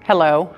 Hello,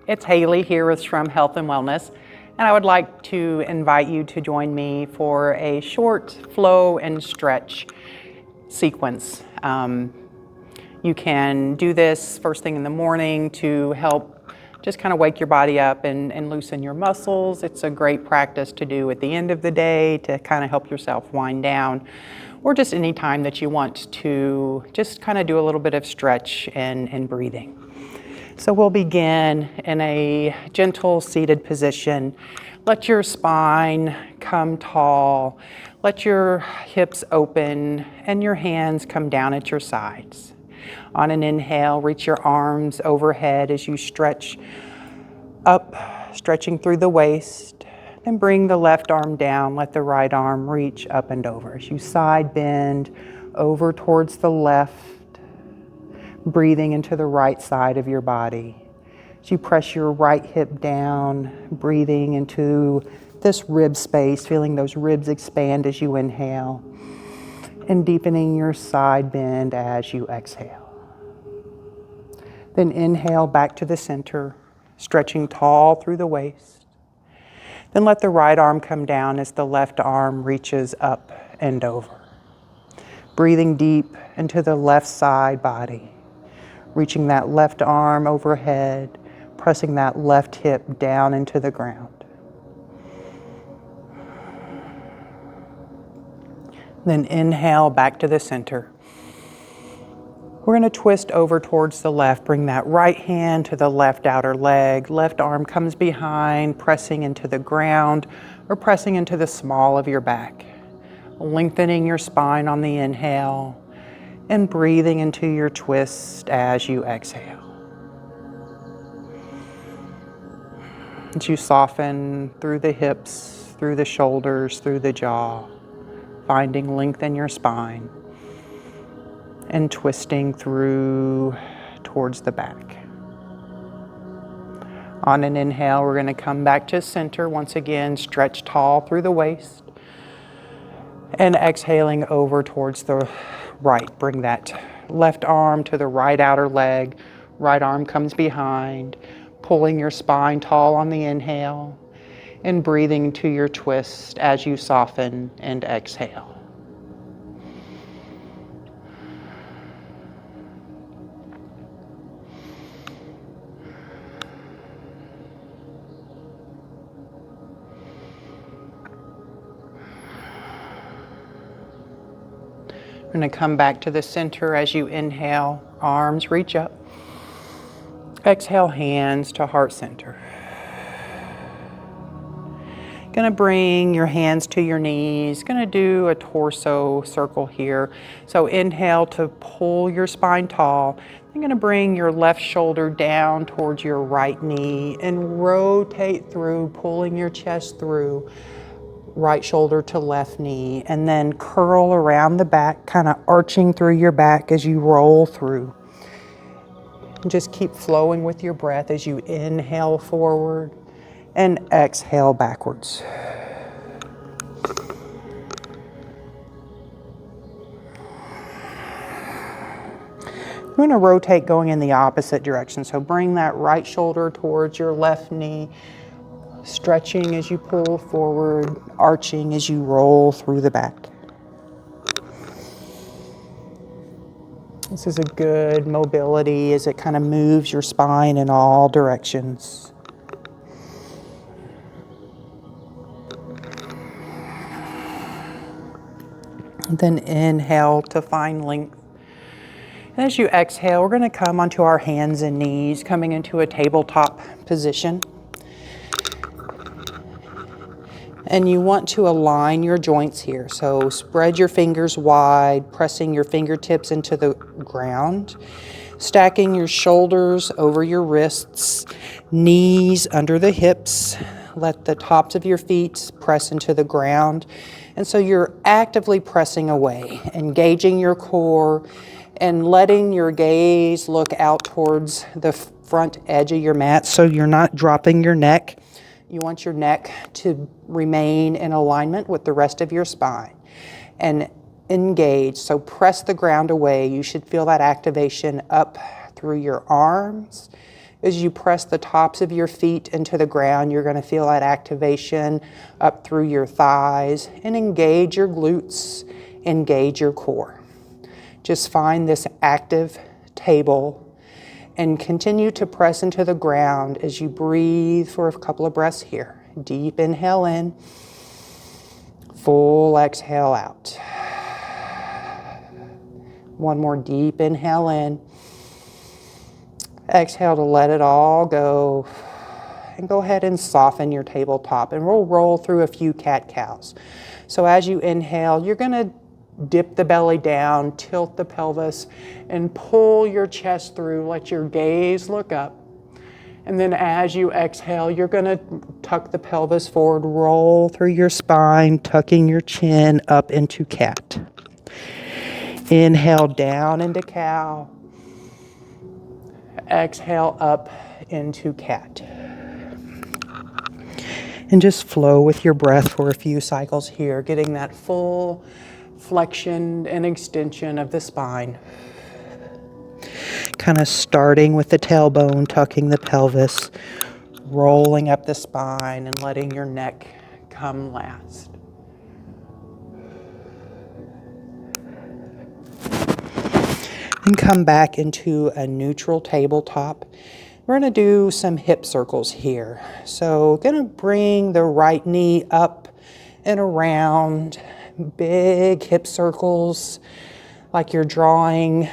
it's Haley here with Shrum Health and Wellness, and I would like to invite you to join me for a short flow and stretch sequence. You can do this first thing in the morning to help just kind of wake your body up and loosen your muscles. It's a great practice to do at the end of the day to kind of help yourself wind down, or just any time that you want to just kind of do a little bit of stretch and breathing. So we'll begin in a gentle seated position. Let your spine come tall. Let your hips open and your hands come down at your sides. On an inhale, reach your arms overhead as you stretch up, stretching through the waist. Then bring the left arm down. Let the right arm reach up and over. As you side bend over towards the left, breathing into the right side of your body. As you press your right hip down, breathing into this rib space, feeling those ribs expand as you inhale, and deepening your side bend as you exhale. Then inhale back to the center, stretching tall through the waist. Then let the right arm come down as the left arm reaches up and over. Breathing deep into the left side body. Reaching that left arm overhead, pressing that left hip down into the ground. Then inhale back to the center. We're going to twist over towards the left. Bring that right hand to the left outer leg. Left arm comes behind, pressing into the ground or pressing into the small of your back. Lengthening your spine on the inhale and breathing into your twist as you exhale. As you soften through the hips, through the shoulders, through the jaw, finding length in your spine and twisting through towards the back. On an inhale, we're going to come back to center. Once again, stretch tall through the waist. And exhaling over towards the right. Bring that left arm to the right outer leg. Right arm comes behind, pulling your spine tall on the inhale and breathing to your twist as you soften and exhale. We're going to come back to the center as you inhale, arms reach up. Exhale, hands to heart center. Going to bring your hands to your knees. Going to do a torso circle here. So inhale to pull your spine tall. You're going to bring your left shoulder down towards your right knee and rotate through, pulling your chest through. Right shoulder to left knee, and then curl around the back, kind of arching through your back as you roll through. And just keep flowing with your breath as you inhale forward and exhale backwards. You're going to rotate going in the opposite direction, so bring that right shoulder towards your left knee, stretching as you pull forward, arching as you roll through the back. This is a good mobility as it kind of moves your spine in all directions. And then inhale to find length. And as you exhale, we're going to come onto our hands and knees, coming into a tabletop position. And you want to align your joints here. So spread your fingers wide, pressing your fingertips into the ground, stacking your shoulders over your wrists, knees under the hips. Let the tops of your feet press into the ground. And so you're actively pressing away, engaging your core and letting your gaze look out towards the front edge of your mat so you're not dropping your neck. You want your neck to remain in alignment with the rest of your spine and engage. So press the ground away. You should feel that activation up through your arms, As you press the tops of your feet into the ground, you're going to feel that activation up through your thighs and engage your glutes, engage your core. Just find this active table and continue to press into the ground as you breathe for a couple of breaths here. Deep inhale in, full exhale out. One more deep inhale in. Exhale to let it all go. And go ahead and soften your tabletop, and we'll roll through a few cat-cows. So as you inhale, you're going to dip the belly down, tilt the pelvis, and pull your chest through. Let your gaze look up. And then as you exhale, you're going to tuck the pelvis forward, roll through your spine, tucking your chin up into cat. Inhale down into cow. Exhale up into cat. And just flow with your breath for a few cycles here, getting that full flexion and extension of the spine. Kind of starting with the tailbone, tucking the pelvis, rolling up the spine and letting your neck come last. And come back into a neutral tabletop. We're going to do some hip circles here. So going to bring the right knee up and around, big hip circles, like you're drawing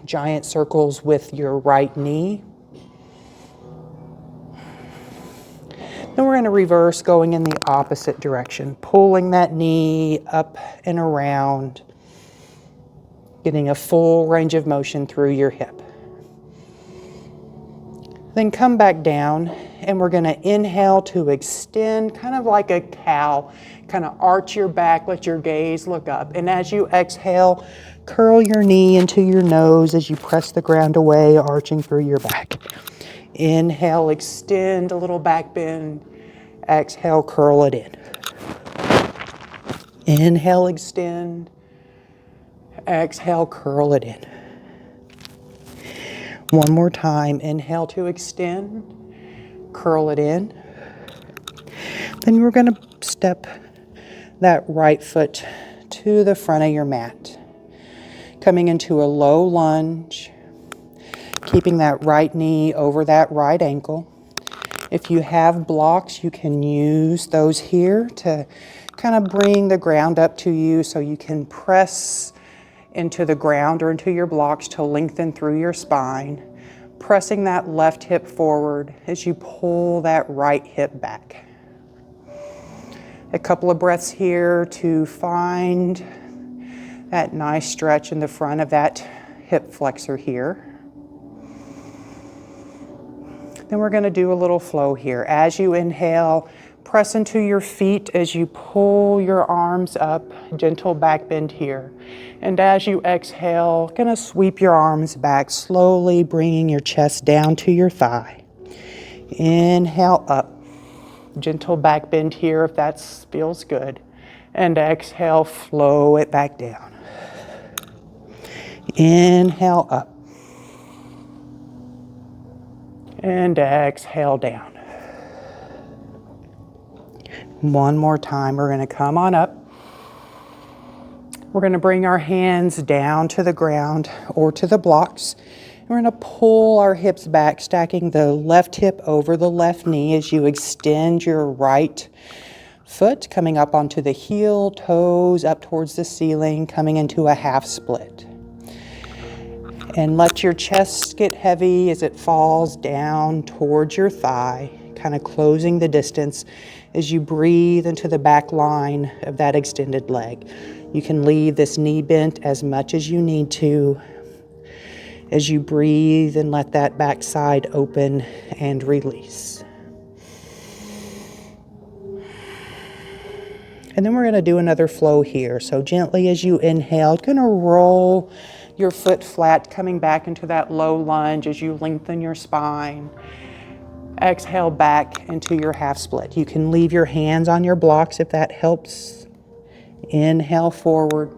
giant circles with your right knee. Then we're going to reverse, going in the opposite direction, pulling that knee up and around, getting a full range of motion through your hip. Then come back down, and we're going to inhale to extend, kind of like a cow. Kind of arch your back, let your gaze look up. And as you exhale, curl your knee into your nose as you press the ground away, arching through your back. Inhale, extend, a little back bend. Exhale, curl it in. Inhale, extend. Exhale, curl it in. One more time. Inhale to extend. Curl it in. Then we're going to step that right foot to the front of your mat. Coming into a low lunge. Keeping that right knee over that right ankle. If you have blocks, you can use those here to kind of bring the ground up to you so you can press into the ground or into your blocks to lengthen through your spine, pressing that left hip forward as you pull that right hip back. A couple of breaths here to find that nice stretch in the front of that hip flexor here. Then we're going to do a little flow here. As you inhale, press into your feet as you pull your arms up, gentle back bend here. And as you exhale, going to sweep your arms back, slowly bringing your chest down to your thigh. Inhale up, gentle back bend here if that feels good. And exhale, flow it back down. Inhale up. And exhale down. One more time, we're going to come on up. We're going to bring our hands down to the ground or to the blocks. We're going to pull our hips back, stacking the left hip over the left knee as you extend your right foot, coming up onto the heel, toes up towards the ceiling, coming into a half split. And let your chest get heavy as it falls down towards your thigh, kind of closing the distance as you breathe into the back line of that extended leg. You can leave this knee bent as much as you need to as you breathe and let that back side open and release. And then we're going to do another flow here. So gently as you inhale, going to roll your foot flat, coming back into that low lunge as you lengthen your spine. Exhale back into your half split. You can leave your hands on your blocks if that helps. Inhale forward.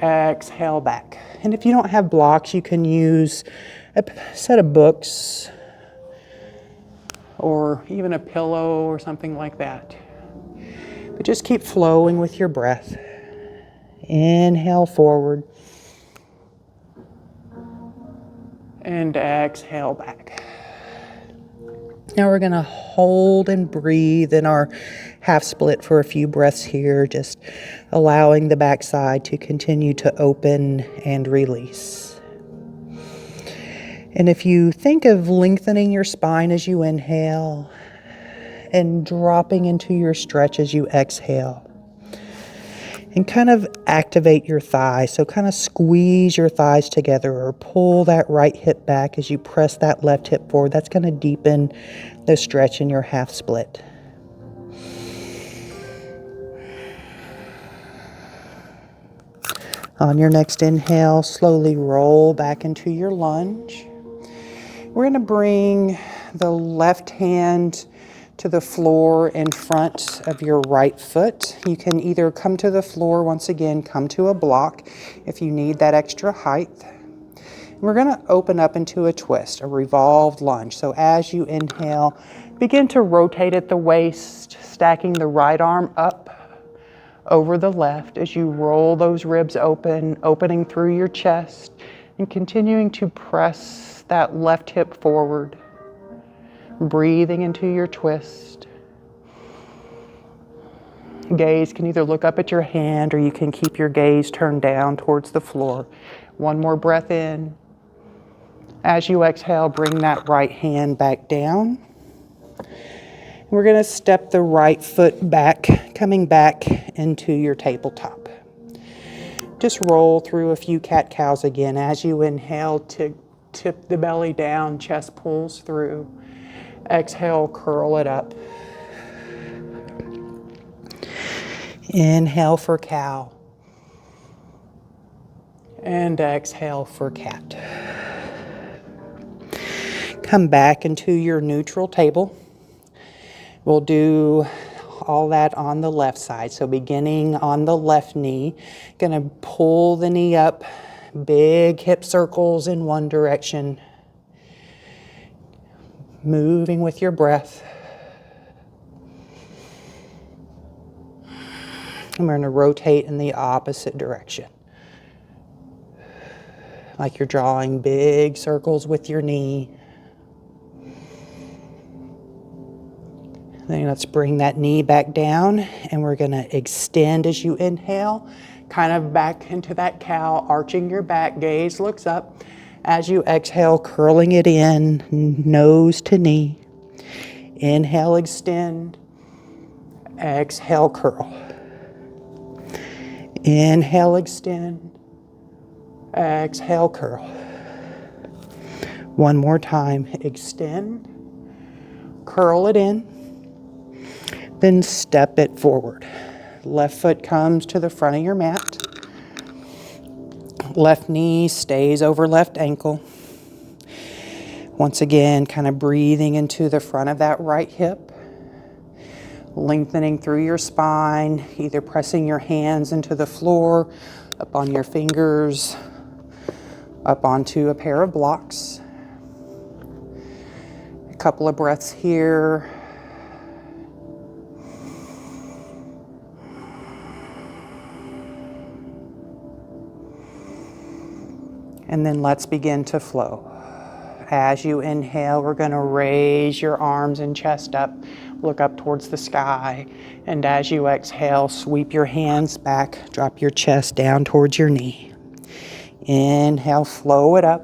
Exhale back. And if you don't have blocks, you can use a set of books or even a pillow or something like that. But just keep flowing with your breath. Inhale forward. And exhale back. Now we're going to hold and breathe in our half split for a few breaths here, just allowing the backside to continue to open and release. And if you think of lengthening your spine as you inhale and dropping into your stretch as you exhale, and kind of activate your thighs. So kind of squeeze your thighs together or pull that right hip back as you press that left hip forward. That's going to deepen the stretch in your half split. On your next inhale, slowly roll back into your lunge. We're going to bring the left hand to the floor in front of your right foot. You can either come to the floor, once again, come to a block if you need that extra height. We're going to open up into a twist, a revolved lunge. So as you inhale, begin to rotate at the waist, stacking the right arm up over the left as you roll those ribs open, opening through your chest, and continuing to press that left hip forward. Breathing into your twist. Gaze can either look up at your hand or you can keep your gaze turned down towards the floor. One more breath in. As you exhale, bring that right hand back down. We're going to step the right foot back, coming back into your tabletop. Just roll through a few cat-cows again. As you inhale, tip the belly down, chest pulls through. Exhale, curl it up. Inhale for cow. And exhale for cat. Come back into your neutral table. We'll do all that on the left side. So beginning on the left knee, gonna pull the knee up, big hip circles in one direction. Moving with your breath. And we're going to rotate in the opposite direction. Like you're drawing big circles with your knee. Then let's bring that knee back down and we're going to extend as you inhale, kind of back into that cow, arching your back, gaze looks up. As you exhale, curling it in, nose to knee. Inhale, extend. Exhale, curl. Inhale, extend. Exhale, curl. One more time. Extend. Curl it in. Then step it forward. Left foot comes to the front of your mat. Left knee stays over left ankle. Once again, kind of breathing into the front of that right hip. Lengthening through your spine, either pressing your hands into the floor, up on your fingers, up onto a pair of blocks. A couple of breaths here. And then let's begin to flow. As you inhale, we're going to raise your arms and chest up, look up towards the sky. And as you exhale, sweep your hands back, drop your chest down towards your knee. Inhale, flow it up.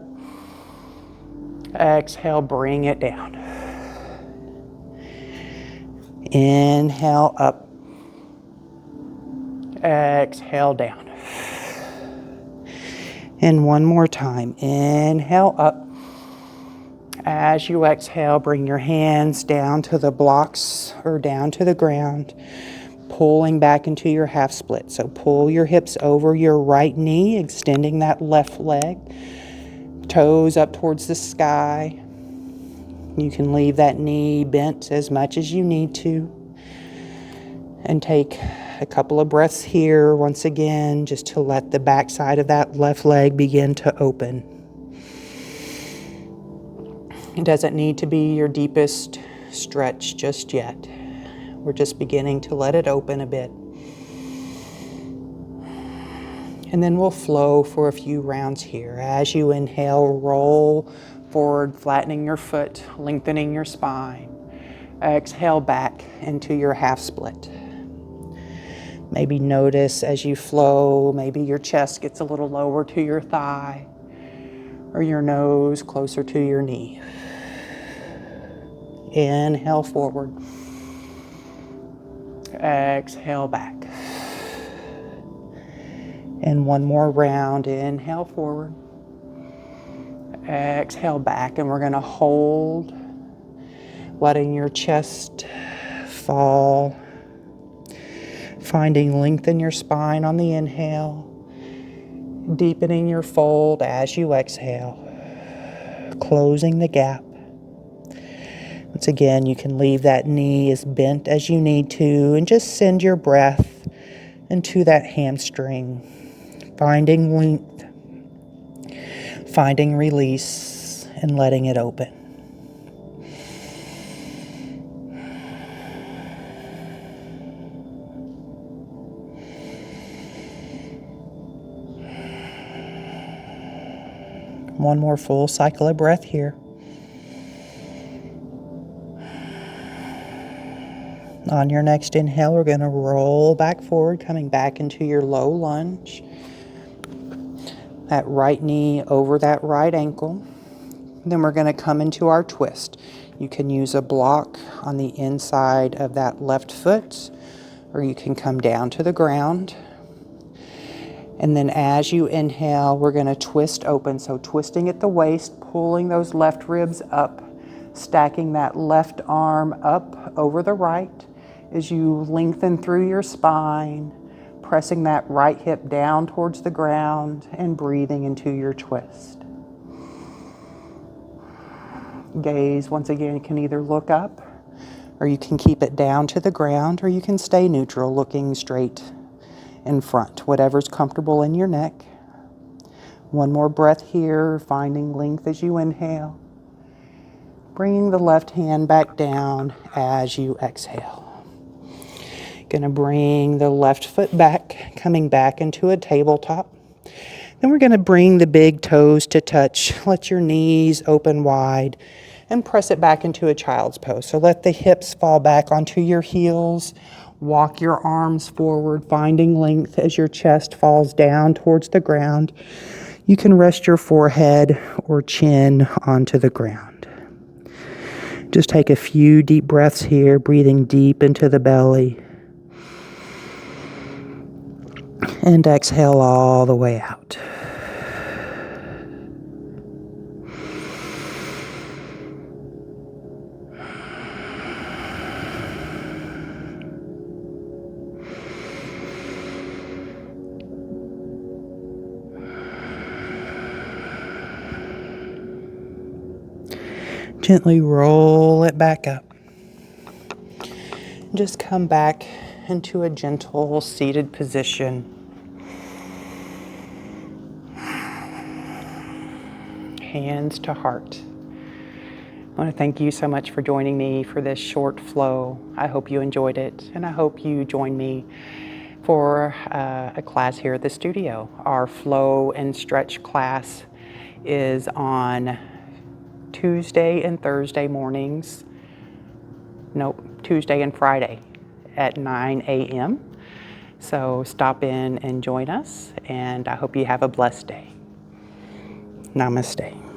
Exhale, bring it down. Inhale, up. Exhale, down. And one more time. Inhale, up. As you exhale, bring your hands down to the blocks or down to the ground, pulling back into your half split. So pull your hips over your right knee, extending that left leg, toes up towards the sky. You can leave that knee bent as much as you need to. And take a couple of breaths here once again, just to let the back side of that left leg begin to open. It doesn't need to be your deepest stretch just yet. We're just beginning to let it open a bit. And then we'll flow for a few rounds here. As you inhale, roll forward, flattening your foot, lengthening your spine. Exhale back into your half split. Maybe notice as you flow, maybe your chest gets a little lower to your thigh or your nose closer to your knee. Inhale forward. Exhale back. And one more round. Inhale forward. Exhale back. And we're going to hold, letting your chest fall. Finding length in your spine on the inhale. Deepening your fold as you exhale. Closing the gap. Once again, you can leave that knee as bent as you need to and just send your breath into that hamstring. Finding length, finding release, and letting it open. One more full cycle of breath here. On your next inhale, we're going to roll back forward, coming back into your low lunge. That right knee over that right ankle. Then we're going to come into our twist. You can use a block on the inside of that left foot, or you can come down to the ground. And then as you inhale, we're going to twist open. So twisting at the waist, pulling those left ribs up, stacking that left arm up over the right as you lengthen through your spine, pressing that right hip down towards the ground and breathing into your twist. Gaze, once again, you can either look up or you can keep it down to the ground, or you can stay neutral, looking straight in front, whatever's comfortable in your neck. One more breath here, finding length as you inhale. Bringing the left hand back down as you exhale. Going to bring the left foot back, coming back into a tabletop. Then we're going to bring the big toes to touch. Let your knees open wide and press it back into a child's pose. So let the hips fall back onto your heels. Walk your arms forward, finding length as your chest falls down towards the ground. You can rest your forehead or chin onto the ground. Just take a few deep breaths here, breathing deep into the belly. And exhale all the way out. Gently roll it back up. Just come back into a gentle seated position. Hands to heart. I want to thank you so much for joining me for this short flow. I hope you enjoyed it, and I hope you join me for a class here at the studio. Our flow and stretch class is on Tuesday and Thursday mornings. Tuesday and Friday at 9 a.m. So stop in and join us, and I hope you have a blessed day. Namaste.